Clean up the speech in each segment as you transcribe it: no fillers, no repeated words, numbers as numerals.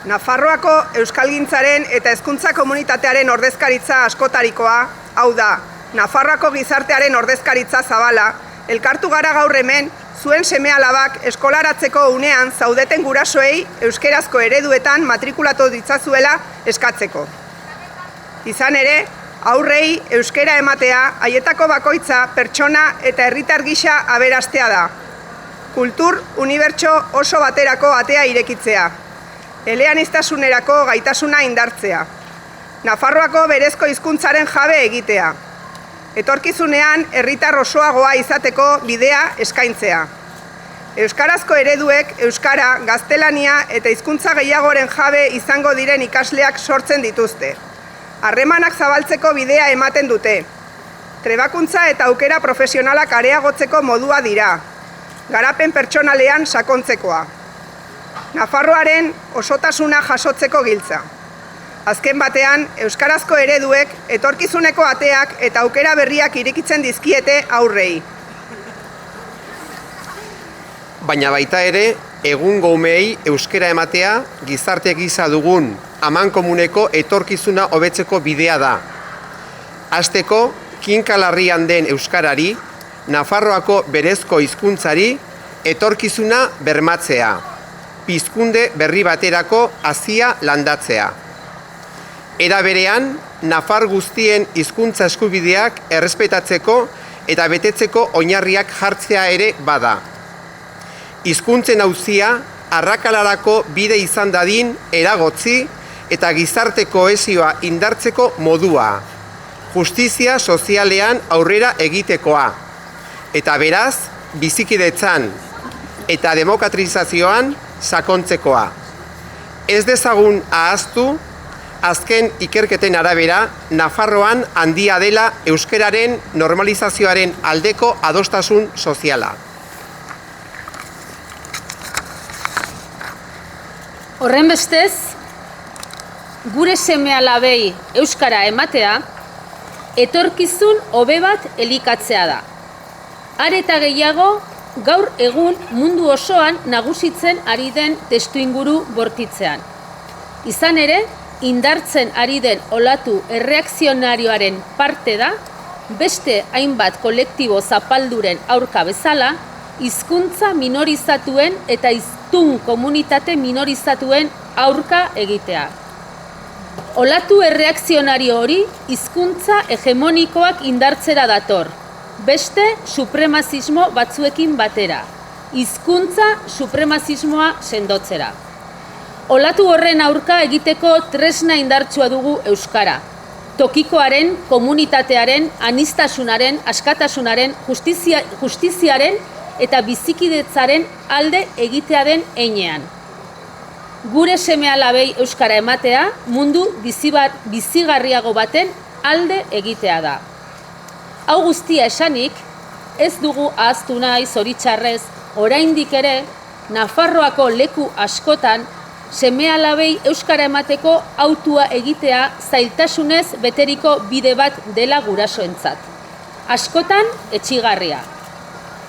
Nafarroako euskalgintzaren eta hezkuntza komunitatearen ordezkaritza askotarikoa, hau da, Nafarroako gizartearen ordezkaritza zabala, elkartu gara gaur hemen, zuen seme-alabak eskolaratzeko unean zaudeten gurasoei euskerazko ereduetan matrikulatu ditzazuela eskatzeko. Izan ere, aurrei euskera ematea haietako bakoitza pertsona eta herritar gisa aberastea da. Kultur unibertso oso baterako atea irekitzea. Eleaniztasunerako gaitasuna indartzea. Nafarroako berezko hizkuntzaren jabe egitea. Etorkizunean herritar osoagoa izateko bidea eskaintzea. Euskarazko ereduek euskara, gaztelania eta hizkuntza gehiagoren jabe izango diren ikasleak sortzen dituzte. Harremanak zabaltzeko bidea ematen dute. Trebakuntza eta aukera profesionalak areagotzeko modua dira. Garapen pertsonalean sakontzekoa. Nafarroaren osotasuna jasotzeko giltza. Azken batean, euskarazko ereduek etorkizuneko ateak eta aukera berriak irekitzen dizkiete aurrei. Baina baita ere, egungo umeei euskara ematea gizarte gisa dugun amankomuneko etorkizuna hobetzeko bidea da. Hasteko, kinkalarrian den euskarari, Nafarroako berezko hizkuntzari etorkizuna bermatzea, pizkunde berri baterako hazia landatzea. Era berean, Nafar guztien hizkuntza eskubideak errespetatzeko eta betetzeko oinarriak jartzea ere bada. Hizkuntzen auzia arrakalarako bide izan dadin eragotzi eta gizarte kohesioa indartzeko modua, justizia sozialean aurrera egitekoa, eta beraz, bizikidetzan eta demokratizazioan sakontzekoa. Ez dezagun ahaztu, azken ikerketen arabera, Nafarroan handia dela euskararen normalizazioaren aldeko adostasun soziala. Horrenbestez, gure seme-alabei euskara ematea, etorkizun hobe bat elikatzea da. Are eta gehiago, gaur egun mundu osoan nagusitzen ari den testuinguru bortitzean. Izan ere, indartzen ari den olatu erreakzionarioaren parte da, beste hainbat kolektibo zapalduren aurka bezala, hizkuntza minorizatuen eta hiztun komunitate minorizatuen aurka egitea. Olatu erreakzionario hori hizkuntza hegemonikoak indartzera dator, beste supremazismo batzuekin batera, hizkuntza supremazismoa sendotzera. Olatu horren aurka egiteko tresna indartsua dugu euskara. Tokikoaren, komunitatearen, aniztasunaren, askatasunaren, justiziaren eta bizikidetzaren alde egitea den heinean. Gure seme-alabei euskara ematea mundu bizigarriago baten alde egitea da. Hau guztia esanik, ez dugu ahaztu nahi zoritxarrez, oraindik ere, Nafarroako leku askotan seme-alabei euskara emateko hautua egitea zailtasunez beteriko bide bat dela gurasoentzat. Askotan etsigarria.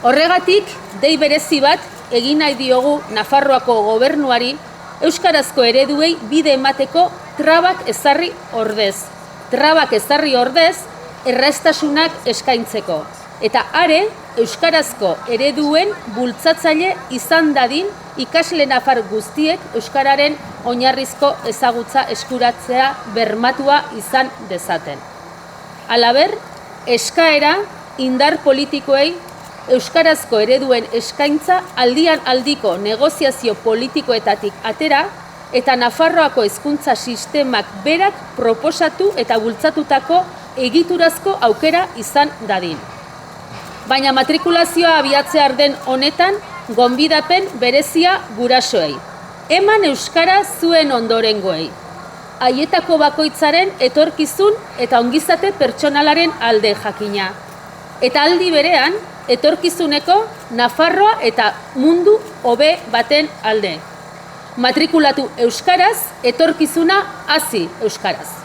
Horregatik, dei berezi bat egin nahi diogu Nafarroako gobernuari euskarazko ereduei bide emateko trabak ezarri ordez. Trabak ezarri ordez, erraztasunak eskaintzeko. Eta are, euskarazko ereduen bultzatzaile izan dadin ikasle nafar guztiek euskararen oinarrizko ezagutza eskuratzea bermatua izan dezaten. Halaber, eskaera indar politikoei euskarazko ereduen eskaintza aldian aldiko negoziazio politikoetatik atera eta Nafarroako hezkuntza sistemak berak proposatu eta bultzatutako egiturazko aukera izan dadin. Baina matrikulazioa abiatzear den honetan, gonbidapen berezia gurasoei. Eman euskara zuen ondorengoei. Haietako bakoitzaren etorkizun eta ongizate pertsonalaren alde jakina. Eta aldi berean, etorkizuneko Nafarroa eta mundu hobe baten alde. Matrikulatu euskaraz, etorkizuna hazi euskaraz.